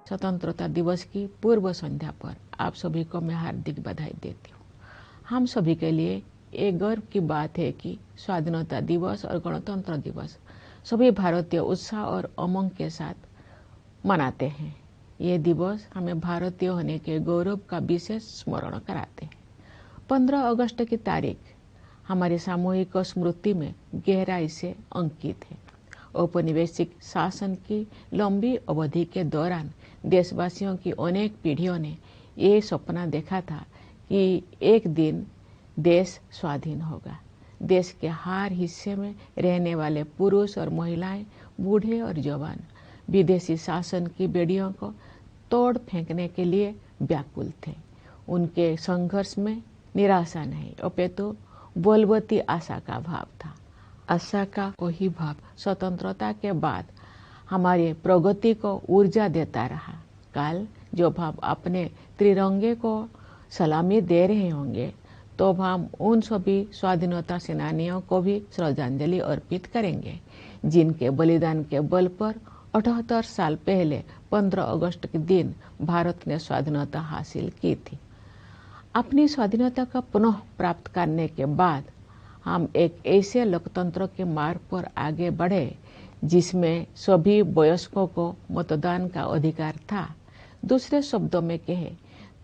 स्वतंत्रता दिवस की पूर्व संध्या पर आप सभी को मैं हार्दिक बधाई देती हूँ। हम सभी के लिए एक गर्व की बात है कि स्वाधीनता दिवस और गणतंत्र दिवस सभी भारतीय उत्साह और उमंग के साथ मनाते हैं। ये दिवस हमें भारतीय होने के गौरव का विशेष स्मरण कराते हैं। 15 अगस्त की तारीख हमारी सामूहिक स्मृति में गहराई से अंकित है। औपनिवेशिक शासन की लंबी अवधि के दौरान देशवासियों की अनेक पीढ़ियों ने ये सपना देखा था कि एक दिन देश स्वाधीन होगा। देश के हर हिस्से में रहने वाले पुरुष और महिलाएं, बूढ़े और जवान विदेशी शासन की बेड़ियों को तोड़ फेंकने के लिए व्याकुल थे। उनके संघर्ष में निराशा नहीं, अपितु बलवती आशा का भाव था। आशा का वही भाव स्वतंत्रता के बाद हमारी प्रगति को ऊर्जा देता रहा। कल जब हम अपने त्रिरंगे को सलामी दे रहे होंगे तो हम उन सभी स्वाधीनता सेनानियों को भी श्रद्धांजलि अर्पित करेंगे जिनके बलिदान के बल पर 78 साल पहले 15 अगस्त के दिन भारत ने स्वाधीनता हासिल की थी। अपनी स्वाधीनता का पुनः प्राप्त करने के बाद हम एक ऐसे लोकतंत्र के मार्ग पर आगे बढ़े जिसमें सभी वयस्कों को मतदान का अधिकार था। दूसरे शब्दों में कहे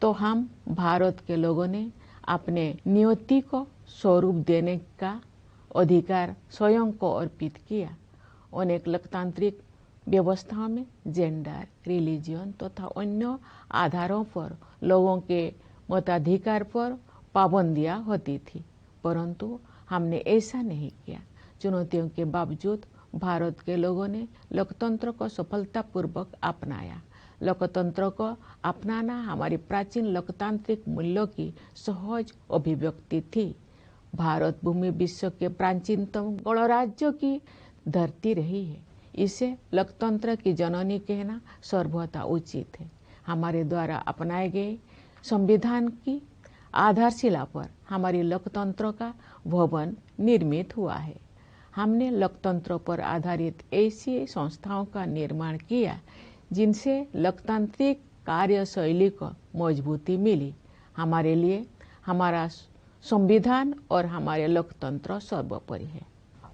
तो हम भारत के लोगों ने अपने नियति को स्वरूप देने का अधिकार स्वयं को अर्पित किया। अनेक लोकतांत्रिक व्यवस्थाओं में जेंडर, रिलीजन तथा अन्य आधारों पर लोगों के मताधिकार पर पाबंदियां होती थी, परंतु हमने ऐसा नहीं किया। चुनौतियों के बावजूद भारत के लोगों ने लोकतंत्र को सफलतापूर्वक अपनाया। लोकतंत्र को अपनाना हमारी प्राचीन लोकतांत्रिक मूल्यों की सहज अभिव्यक्ति थी। भारत भूमि विश्व के प्राचीनतम गणराज्यों की धरती रही है। इसे लोकतंत्र की जननी कहना सर्वथा उचित है। हमारे द्वारा अपनाए गए संविधान की आधारशिला पर हमारी लोकतंत्र का भवन निर्मित हुआ है। हमने लोकतंत्र पर आधारित ऐसी संस्थाओं का निर्माण किया जिनसे लोकतांत्रिक कार्यशैली को मजबूती मिली। हमारे लिए हमारा संविधान और हमारे लोकतंत्र सर्वोपरि है।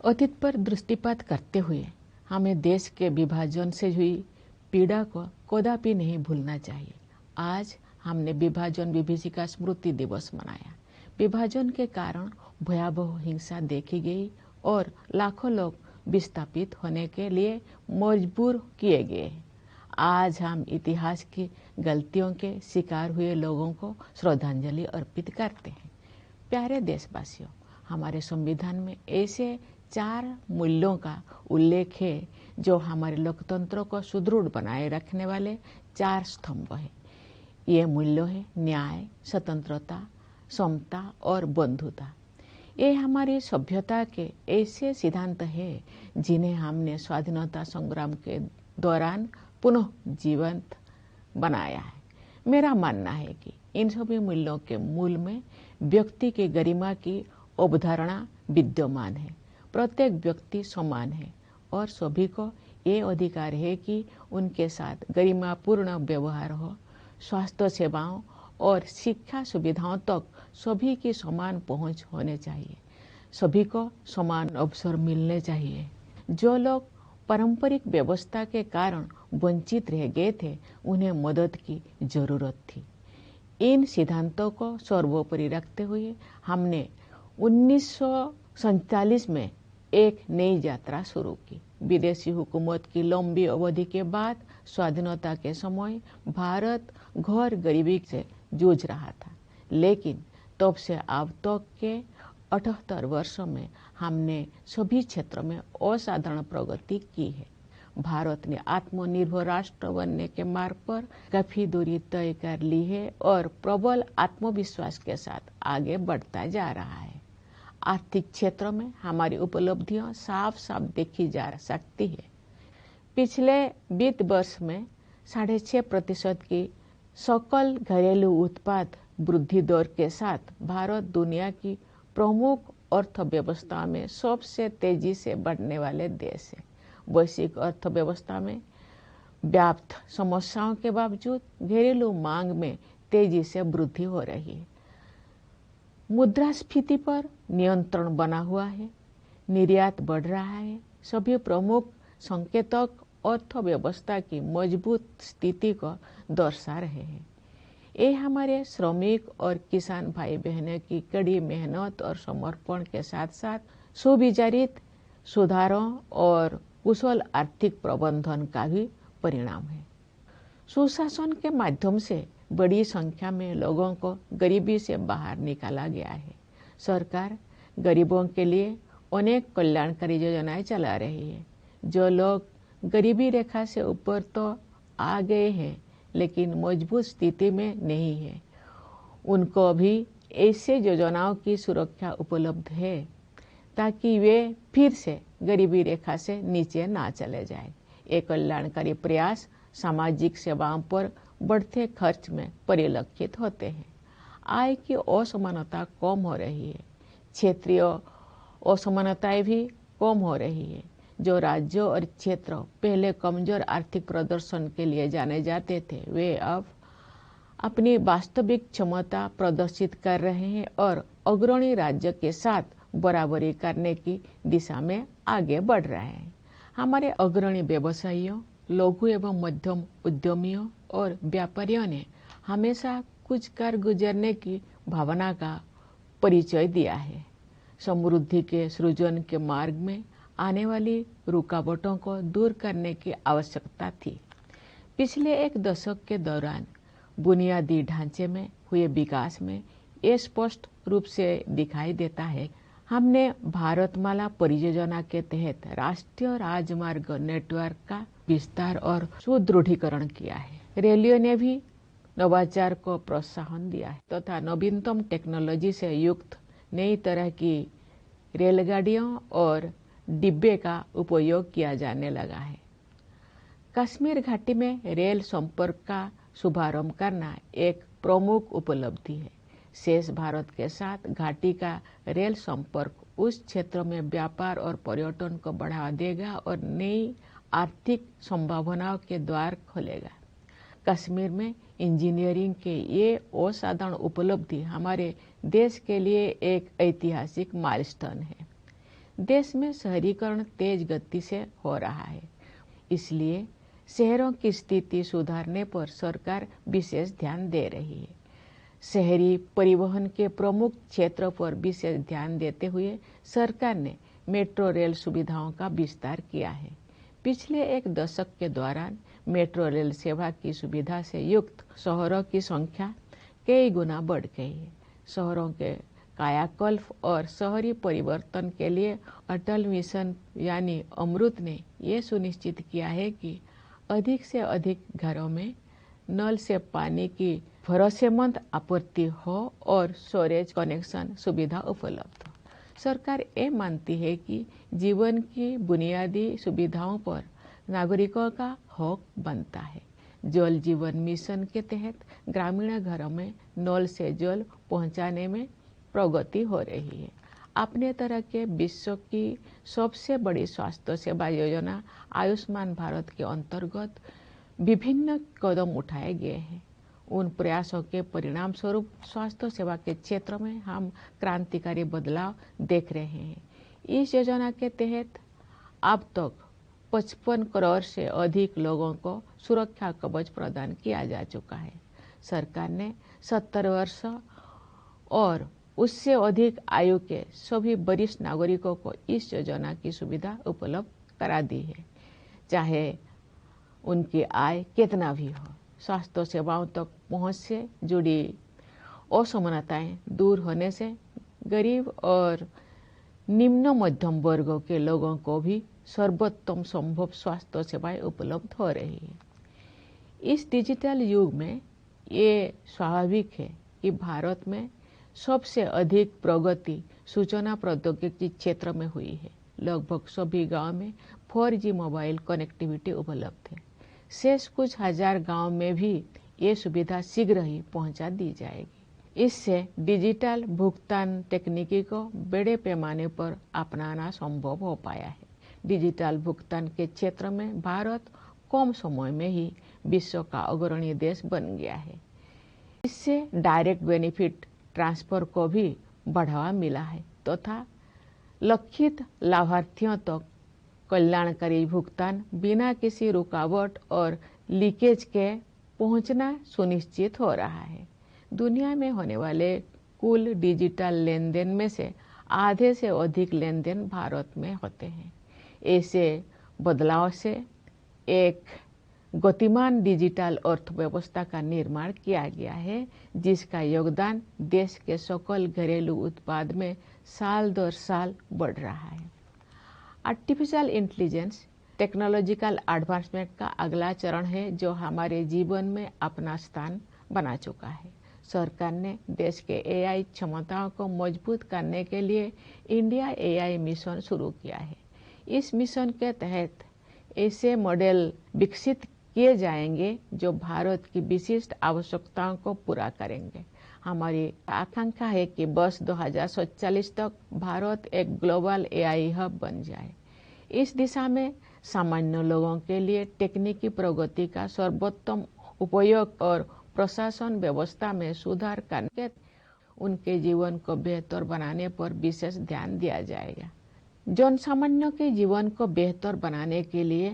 अतीत पर दृष्टिपात करते हुए हमें देश के विभाजन से हुई पीड़ा को कदापि नहीं भूलना चाहिए। आज हमने विभाजन विभीषिका स्मृति दिवस मनाया। विभाजन के कारण भयावह हिंसा देखी गई और लाखों लोग विस्थापित होने के लिए मजबूर किए गए। आज हम इतिहास की गलतियों के शिकार हुए लोगों को श्रद्धांजलि अर्पित करते हैं। प्यारे देशवासियों, हमारे संविधान में ऐसे 4 मूल्यों का उल्लेख है जो हमारे लोकतंत्र को सुदृढ़ बनाए रखने वाले 4 स्तंभ हैं। ये मूल्य है न्याय, स्वतंत्रता, समता और बंधुता। ये हमारी सभ्यता के ऐसे सिद्धांत हैं जिन्हें हमने स्वाधीनता संग्राम के दौरान पुनः जीवंत बनाया है। मेरा मानना है कि इन सभी मूल्यों के मूल में व्यक्ति की गरिमा की अवधारणा विद्यमान है। प्रत्येक व्यक्ति समान है और सभी को ये अधिकार है कि उनके साथ गरिमापूर्ण व्यवहार हो। स्वास्थ्य सेवाओं और शिक्षा सुविधाओं तक सभी की समान पहुंच होने चाहिए। सभी को समान अवसर मिलने चाहिए। जो लोग पारंपरिक व्यवस्था के कारण वंचित रह गए थे, उन्हें मदद की जरूरत थी। इन सिद्धांतों को सर्वोपरि रखते हुए हमने 1947 में एक नई यात्रा शुरू की। विदेशी हुकूमत की लंबी अवधि के बाद स्वाधीनता के समय भारत घोर गरीबी से जूझ रहा था, लेकिन तब से अब तक के 78 वर्षों में हमने सभी क्षेत्रों में असाधारण प्रगति की है। भारत ने आत्मनिर्भर राष्ट्र बनने के मार्ग पर काफी दूरी तय कर ली है और प्रबल आत्मविश्वास के साथ आगे बढ़ता जा रहा है। आर्थिक क्षेत्र में हमारी उपलब्धियां साफ साफ देखी जा सकती है। पिछले वित्त वर्ष में 6.5% की सकल घरेलू उत्पाद वृद्धि दर के साथ भारत दुनिया की प्रमुख अर्थव्यवस्था में सबसे तेजी से बढ़ने वाले देश है। वैश्विक अर्थव्यवस्था में व्याप्त समस्याओं के बावजूद घरेलू मांग में तेजी से वृद्धि हो रही है। मुद्रास्फीति पर नियंत्रण बना हुआ है, निर्यात बढ़ रहा है। सभी प्रमुख संकेतक अर्थव्यवस्था की मजबूत स्थिति को दर्शा रहे हैं। ये हमारे श्रमिक और किसान भाई बहनों की कड़ी मेहनत और समर्पण के साथ साथ सुविचारित सुधारों और कुशल आर्थिक प्रबंधन का भी परिणाम है। सुशासन के माध्यम से बड़ी संख्या में लोगों को गरीबी से बाहर निकाला गया है। सरकार गरीबों के लिए अनेक कल्याणकारी योजनाएं चला रही है। जो लोग गरीबी रेखा से ऊपर तो आ गए हैं लेकिन मजबूत स्थिति में नहीं है, उनको भी ऐसे योजनाओं की सुरक्षा उपलब्ध है ताकि वे फिर से गरीबी रेखा से नीचे ना चले जाएं। ये कल्याणकारी प्रयास सामाजिक सेवाओं पर बढ़ते खर्च में परिलक्षित होते हैं। आय की असमानता कम हो रही है, क्षेत्रीय असमानताएं भी कम हो रही है। जो राज्यों और क्षेत्र पहले कमजोर आर्थिक प्रदर्शन के लिए जाने जाते थे, वे अब अपनी वास्तविक क्षमता प्रदर्शित कर रहे हैं और अग्रणी राज्य के साथ बराबरी करने की दिशा में आगे बढ़ रहे हैं। हमारे अग्रणी व्यवसायियों, लघु एवं मध्यम उद्यमियों और व्यापारियों ने हमेशा कुछ कर गुजरने की भावना का परिचय दिया है। समृद्धि के सृजन के मार्ग में आने वाली रुकावटों को दूर करने की आवश्यकता थी। पिछले एक दशक के दौरान बुनियादी ढांचे में हुए विकास में ये स्पष्ट रूप से दिखाई देता है। हमने भारतमाला परियोजना के तहत राष्ट्रीय राजमार्ग नेटवर्क का विस्तार और सुदृढ़ीकरण किया है। रेलवे ने भी नवाचार को प्रोत्साहन दिया है तथा नवीनतम टेक्नोलॉजी से युक्त नई तरह की रेलगाड़ियों और डिब्बे का उपयोग किया जाने लगा है। कश्मीर घाटी में रेल संपर्क का शुभारंभ करना एक प्रमुख उपलब्धि है। शेष भारत के साथ घाटी का रेल संपर्क उस क्षेत्र में व्यापार और पर्यटन को बढ़ावा देगा और नई आर्थिक संभावनाओं के द्वार खोलेगा। कश्मीर में इंजीनियरिंग के ये असाधारण उपलब्धि हमारे देश के लिए एक ऐतिहासिक माइलस्टोन है। देश में शहरीकरण तेज गति से हो रहा है, इसलिए शहरों की स्थिति सुधारने पर सरकार विशेष ध्यान दे रही है। शहरी परिवहन के प्रमुख क्षेत्रों पर विशेष ध्यान देते हुए सरकार ने मेट्रो रेल सुविधाओं का विस्तार किया है। पिछले एक दशक के दौरान मेट्रो रेल सेवा की सुविधा से युक्त शहरों की संख्या कई गुना बढ़ गई है। शहरों के कायाकल्प और शहरी परिवर्तन के लिए अटल मिशन यानी अमृत ने ये सुनिश्चित किया है कि अधिक से अधिक घरों में नल से पानी की भरोसेमंद आपूर्ति हो और स्टोरेज कनेक्शन सुविधा उपलब्ध हो। सरकार ये मानती है कि जीवन की बुनियादी सुविधाओं पर नागरिकों का हक बनता है। जल जीवन मिशन के तहत ग्रामीण घरों में नल से जल पहुंचाने में प्रगति हो रही है। अपने तरह के विश्व की सबसे बड़ी स्वास्थ्य सेवा योजना आयुष्मान भारत के अंतर्गत विभिन्न कदम उठाए गए हैं। उन प्रयासों के परिणाम स्वरूप स्वास्थ्य सेवा के क्षेत्र में हम क्रांतिकारी बदलाव देख रहे हैं। इस योजना के तहत अब तक 55 करोड़ से अधिक लोगों को सुरक्षा कवच प्रदान किया जा चुका है। सरकार ने 70 वर्ष और उससे अधिक आयु के सभी वरिष्ठ नागरिकों को इस योजना की सुविधा उपलब्ध करा दी है, चाहे उनकी आय कितना भी हो। स्वास्थ्य सेवाओं तक पहुंच से जुड़ी असमानताएं दूर होने से गरीब और निम्न मध्यम वर्गों के लोगों को भी सर्वोत्तम संभव स्वास्थ्य सेवाएं उपलब्ध हो रही है। इस डिजिटल युग में ये स्वाभाविक है कि भारत में सबसे अधिक प्रगति सूचना प्रौद्योगिकी क्षेत्र में हुई है। लगभग सभी गांव में 4G मोबाइल कनेक्टिविटी उपलब्ध है। शेष कुछ हजार गांव में भी ये सुविधा शीघ्र ही पहुंचा दी जाएगी। इससे डिजिटल भुगतान तकनीकी को बड़े पैमाने पर अपनाना संभव हो पाया है। डिजिटल भुगतान के क्षेत्र में भारत कम समय में ही विश्व का अग्रणी देश बन गया है। इससे डायरेक्ट बेनिफिट ट्रांसफर को भी बढ़ावा मिला है तथा लक्षित लाभार्थियों तक कल्याणकारी भुगतान बिना किसी रुकावट और लीकेज के पहुंचना सुनिश्चित हो रहा है। दुनिया में होने वाले कुल डिजिटल लेन देन में से आधे से अधिक लेन देन भारत में होते हैं। ऐसे बदलाव से एक गतिमान डिजिटल अर्थव्यवस्था का निर्माण किया गया है, जिसका योगदान देश के सकल घरेलू उत्पाद में साल दर साल बढ़ रहा है। आर्टिफिशियल इंटेलिजेंस टेक्नोलॉजिकल एडवांसमेंट का अगला चरण है जो हमारे जीवन में अपना स्थान बना चुका है। सरकार ने देश के एआई क्षमताओं को मजबूत करने के लिए इंडिया एआई मिशन शुरू किया है। इस मिशन के तहत ऐसे मॉडल विकसित किए जाएंगे जो भारत की विशिष्ट आवश्यकताओं को पूरा करेंगे। हमारी आकांक्षा है कि वर्ष 2047 तक भारत एक ग्लोबल एआई हब बन जाए। इस दिशा में सामान्य लोगों के लिए तकनीकी प्रगति का सर्वोत्तम उपयोग और प्रशासन व्यवस्था में सुधार करके उनके जीवन को बेहतर बनाने पर विशेष ध्यान दिया जाएगा। जनसामान्य के जीवन को बेहतर बनाने के लिए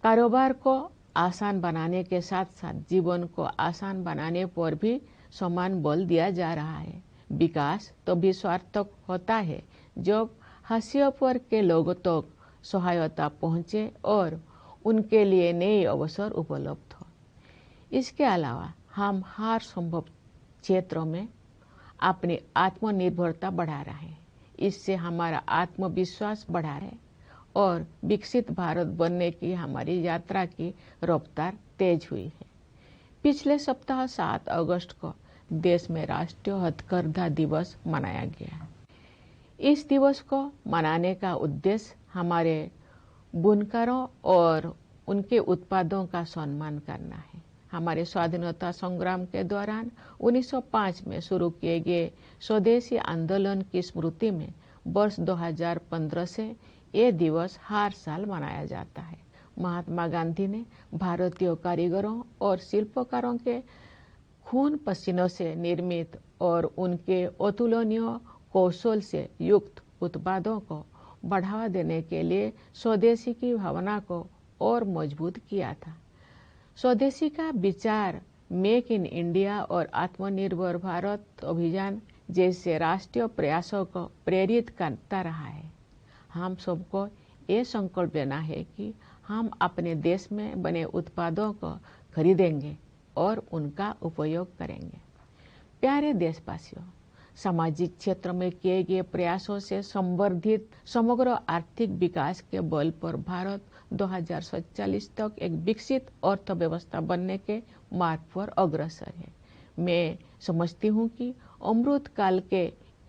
कारोबार को आसान बनाने के साथ साथ जीवन को आसान बनाने पर भी समान बल दिया जा रहा है। विकास तभी सार्थक होता है जब हाशिए पर के लोगों तक सहायता पहुंचे और उनके लिए नए अवसर उपलब्ध हो। इसके अलावा हम हर संभव क्षेत्रों में अपनी आत्मनिर्भरता बढ़ा रहे हैं। इससे हमारा आत्मविश्वास बढ़ा है और विकसित भारत बनने की हमारी यात्रा की रफ्तार तेज हुई है। पिछले सप्ताह 7 अगस्त को देश में राष्ट्रीय हथकरघा दिवस मनाया गया। इस दिवस को मनाने का उद्देश्य हमारे बुनकरों और उनके उत्पादों का सम्मान करना है। हमारे स्वाधीनता संग्राम के दौरान 1905 में शुरू किए गए स्वदेशी आंदोलन की स्मृति में वर्ष 2015 से ये दिवस हर साल मनाया जाता है। महात्मा गांधी ने भारतीय कारीगरों और शिल्पकारों के खून पसीनों से निर्मित और उनके अतुलनीय कौशल से युक्त उत्पादों को बढ़ावा देने के लिए स्वदेशी की भावना को और मजबूत किया था। स्वदेशी का विचार मेक इन इंडिया और आत्मनिर्भर भारत अभियान जैसे राष्ट्रीय प्रयासों को प्रेरित करता रहा है। हम सबको ये संकल्प लेना है कि हम अपने देश में बने उत्पादों को खरीदेंगे और उनका उपयोग करेंगे। प्यारे देशवासियों, सामाजिक क्षेत्र में किए गए प्रयासों से संवर्धित समग्र आर्थिक विकास के बल पर भारत 2047 तक एक विकसित अर्थव्यवस्था बनने के मार्ग पर अग्रसर है। मैं समझती हूँ कि अमृत काल के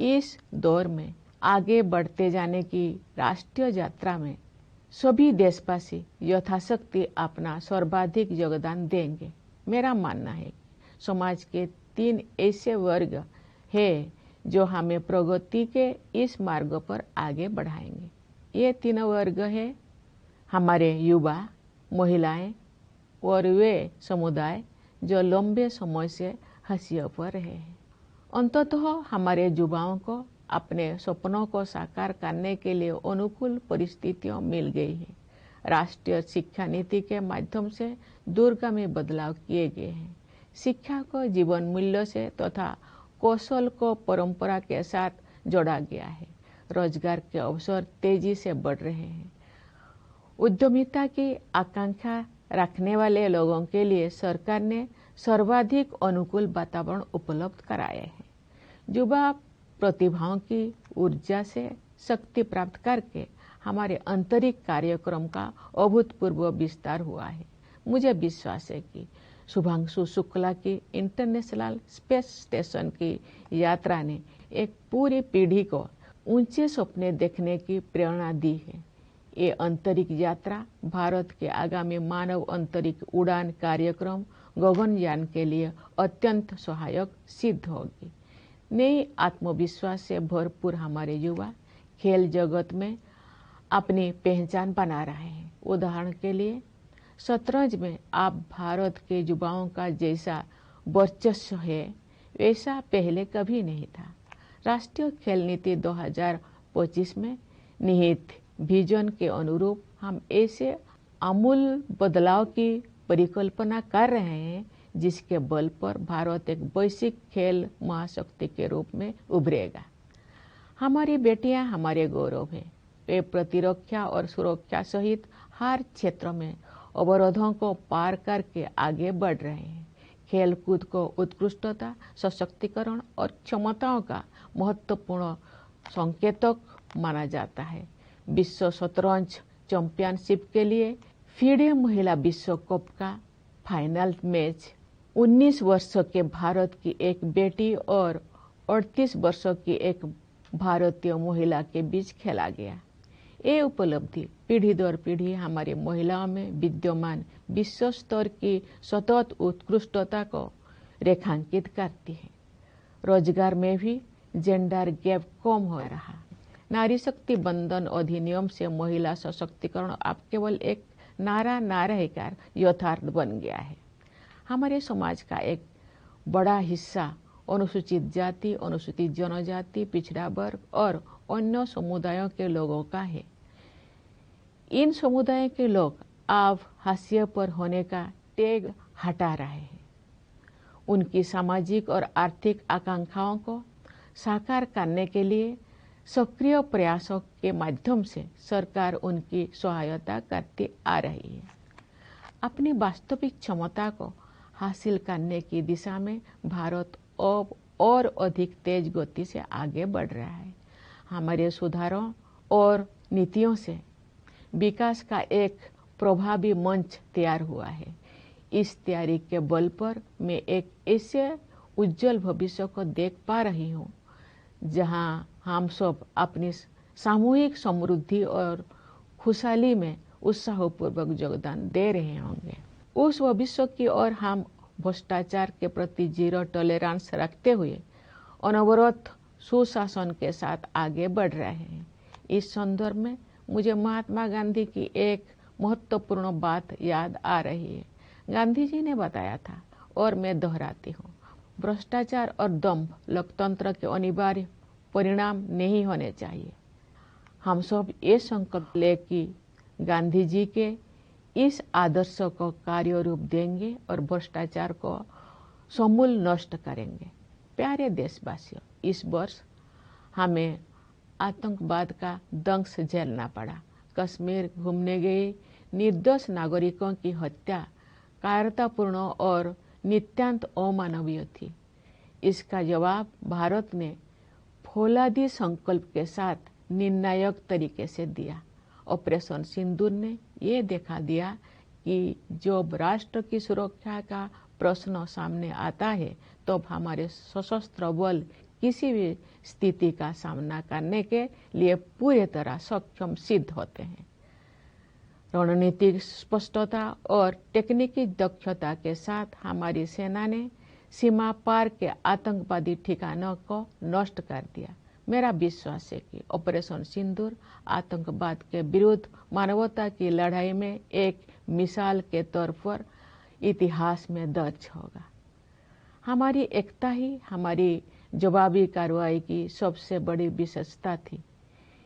इस दौर में आगे बढ़ते जाने की राष्ट्रीय यात्रा में सभी देशवासी यथाशक्ति अपना सर्वाधिक योगदान देंगे। मेरा मानना है कि समाज के 3 ऐसे वर्ग हैं जो हमें प्रगति के इस मार्ग पर आगे बढ़ाएंगे। ये 3 वर्ग है हमारे युवा, महिलाएं और वे समुदाय जो लंबे समय से हाशिए पर रहे हैं। अंततः हमारे युवाओं को अपने सपनों को साकार करने के लिए अनुकूल परिस्थितियां मिल गई है। राष्ट्रीय शिक्षा नीति के माध्यम से दूरगामी बदलाव किए गए हैं। शिक्षा को जीवन मूल्यों से तथा कौशल को परंपरा के साथ जोड़ा गया है। रोजगार के अवसर तेजी से बढ़ रहे हैं। उद्यमिता की आकांक्षा रखने वाले लोगों के लिए सरकार ने सर्वाधिक अनुकूल वातावरण उपलब्ध कराए हैं। युवा प्रतिभाओं की ऊर्जा से शक्ति प्राप्त करके हमारे आंतरिक कार्यक्रम का अभूतपूर्व विस्तार हुआ है। मुझे विश्वास है कि शुभांशु शुक्ला की इंटरनेशनल स्पेस स्टेशन की यात्रा ने एक पूरी पीढ़ी को ऊंचे सपने देखने की प्रेरणा दी है। ये अंतरिक्ष यात्रा भारत के आगामी मानव अंतरिक्ष उड़ान कार्यक्रम गगनयान के लिए अत्यंत सहायक सिद्ध होगी। नई आत्मविश्वास से भरपूर हमारे युवा खेल जगत में अपनी पहचान बना रहे हैं। उदाहरण के लिए शतरंज में आप भारत के युवाओं का जैसा वर्चस्व है वैसा पहले कभी नहीं था। राष्ट्रीय खेल नीति 2025 में निहित विजन के अनुरूप हम ऐसे आमूल बदलाव की परिकल्पना कर रहे हैं जिसके बल पर भारत एक वैश्विक खेल महाशक्ति के रूप में उभरेगा। हमारी बेटियां हमारे गौरव है। वे प्रतिरक्षा और सुरक्षा सहित हर क्षेत्र में अवरोधों को पार करके आगे बढ़ रहे हैं। खेलकूद को उत्कृष्टता, सशक्तिकरण और क्षमताओं का महत्वपूर्ण संकेतक माना जाता है। विश्व शतरंज चैंपियनशिप के लिए फीडे महिला विश्व कप का फाइनल मैच 19 वर्षों के भारत की एक बेटी और 38 वर्षों की एक भारतीय महिला के बीच खेला गया। ये उपलब्धि पीढ़ी दर पीढ़ी हमारी महिलाओं में विद्यमान विश्व स्तर की सतत उत्कृष्टता को रेखांकित करती है। रोजगार में भी जेंडर गैप कम हो रहा। नारी शक्ति बंधन अधिनियम से महिला सशक्तिकरण अब केवल एक नारा ना रहकर यथार्थ बन गया है। हमारे समाज का एक बड़ा हिस्सा अनुसूचित जाति, अनुसूचित जनजाति, पिछड़ा वर्ग और अन्य समुदायों के लोगों का है। इन समुदायों के लोग अब हाशिए पर होने का टैग हटा रहे हैं। उनकी सामाजिक और आर्थिक आकांक्षाओं को साकार करने के लिए सक्रिय प्रयासों के माध्यम से सरकार उनकी सहायता करती आ रही है। अपनी वास्तविक क्षमता को हासिल करने की दिशा में भारत अब और अधिक तेज गति से आगे बढ़ रहा है। हमारे सुधारों और नीतियों से विकास का एक प्रभावी मंच तैयार हुआ है। इस तैयारी के बल पर मैं एक ऐसे उज्जवल भविष्य को देख पा रही हूँ जहाँ हम सब अपनी सामूहिक समृद्धि और खुशहाली में उत्साहपूर्वक योगदान दे रहे होंगे। उस भविष्य की ओर हम भ्रष्टाचार के प्रति जीरो टॉलरेंस रखते हुए अनवरत सुशासन के साथ आगे बढ़ रहे हैं। इस संदर्भ में मुझे महात्मा गांधी की एक महत्वपूर्ण बात याद आ रही है। गांधी जी ने बताया था और मैं दोहराती हूँ, भ्रष्टाचार और दंभ लोकतंत्र के अनिवार्य परिणाम नहीं होने चाहिए। हम सब ये संकल्प ले कि गांधी जी के इस आदर्श को कार्य रूप देंगे और भ्रष्टाचार को समूल नष्ट करेंगे। प्यारे देशवासियों, इस वर्ष हमें आतंकवाद का दंश झेलना पड़ा। कश्मीर घूमने गए निर्दोष नागरिकों की हत्या कायरतापूर्ण और नित्यांत अमानवीय थी। इसका जवाब भारत ने फौलादी संकल्प के साथ निर्णायक तरीके से दिया। ऑपरेशन सिंदूर ने ये दिखा दिया कि जब राष्ट्र की सुरक्षा का प्रश्न सामने आता है तब हमारे सशस्त्र बल किसी भी स्थिति का सामना करने के लिए पूरी तरह सक्षम सिद्ध होते हैं। रणनीतिक स्पष्टता और तकनीकी दक्षता के साथ हमारी सेना ने सीमा पार के आतंकवादी ठिकानों को नष्ट कर दिया। मेरा विश्वास है कि ऑपरेशन सिंदूर आतंकवाद के विरुद्ध मानवता की लड़ाई में एक मिसाल के तौर पर इतिहास में दर्ज होगा। हमारी एकता ही हमारी जवाबी कार्रवाई की सबसे बड़ी विशेषता थी।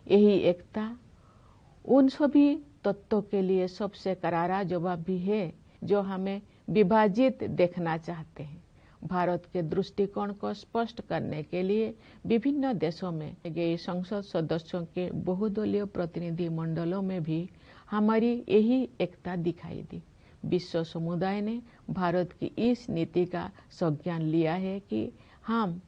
यही एकता उन सभी तत्वों के लिए सबसे करारा जवाब भी है जो हमें विभाजित देखना चाहते हैं। भारत के दृष्टिकोण को स्पष्ट करने के लिए विभिन्न देशों में गए संसद सदस्यों के बहुदलीय प्रतिनिधि मंडलों में भी हमारी यही एकता दिखाई दी। विश्व समुदाय ने भारत की इस नीति का संज्ञान लिया है कि हम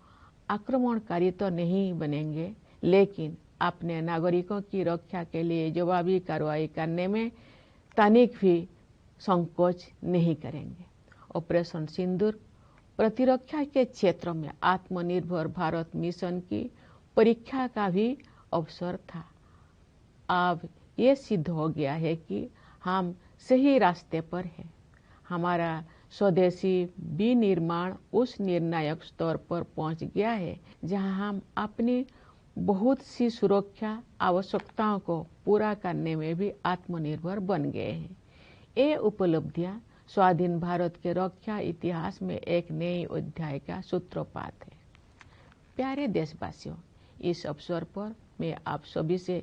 आक्रमणकारी तो नहीं बनेंगे, लेकिन अपने नागरिकों की रक्षा के लिए जवाबी कार्रवाई करने में तनिक भी संकोच नहीं करेंगे। ऑपरेशन सिंदूर प्रतिरक्षा के क्षेत्र में आत्मनिर्भर भारत मिशन की परीक्षा का भी अवसर था। अब ये सिद्ध हो गया है कि हम सही रास्ते पर हैं। हमारा स्वदेशी विनिर्माण उस निर्णायक स्तर पर पहुंच गया है जहां हम अपनी बहुत सी सुरक्षा आवश्यकताओं को पूरा करने में भी आत्मनिर्भर बन गए हैं। ये उपलब्धियां स्वाधीन भारत के रक्षा इतिहास में एक नए अध्याय का सूत्रपात है। प्यारे देशवासियों, इस अवसर पर मैं आप सभी से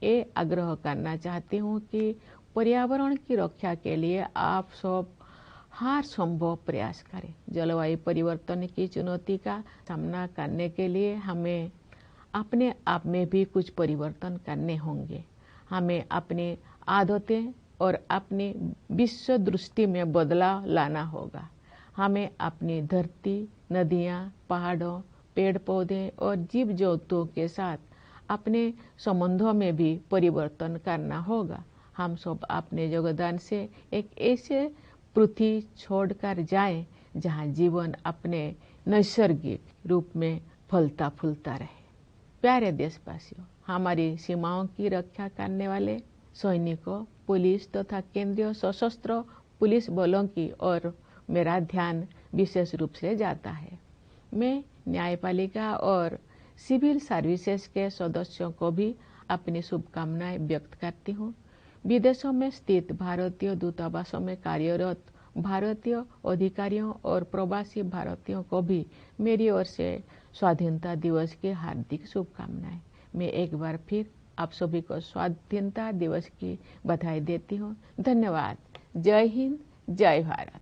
ये आग्रह करना चाहती हूँ कि पर्यावरण की रक्षा के लिए आप सब हर संभव प्रयास करें। जलवायु परिवर्तन की चुनौती का सामना करने के लिए हमें अपने आप में भी कुछ परिवर्तन करने होंगे। हमें अपनी आदतें और अपनी विश्व दृष्टि में बदलाव लाना होगा। हमें अपनी धरती, नदियाँ, पहाड़ों, पेड़ पौधे और जीव जंतुओं के साथ अपने संबंधों में भी परिवर्तन करना होगा। हम सब अपने योगदान से एक ऐसे पृथ्वी छोड़कर जाएं जहां जीवन अपने नैसर्गिक रूप में फलता फूलता रहे। प्यारे देशवासियों, हमारी सीमाओं की रक्षा करने वाले सैनिकों, पुलिस तथा केंद्रीय सशस्त्र पुलिस बलों की ओर मेरा ध्यान विशेष रूप से जाता है। मैं न्यायपालिका और सिविल सर्विसेज के सदस्यों को भी अपनी शुभकामनाएं व्यक्त करती हूँ। विदेशों में स्थित भारतीय दूतावासों में कार्यरत भारतीय अधिकारियों और प्रवासी भारतीयों को भी मेरी ओर से स्वाधीनता दिवस की हार्दिक शुभकामनाएं। मैं एक बार फिर आप सभी को स्वाधीनता दिवस की बधाई देती हूँ। धन्यवाद। जय हिंद, जय भारत।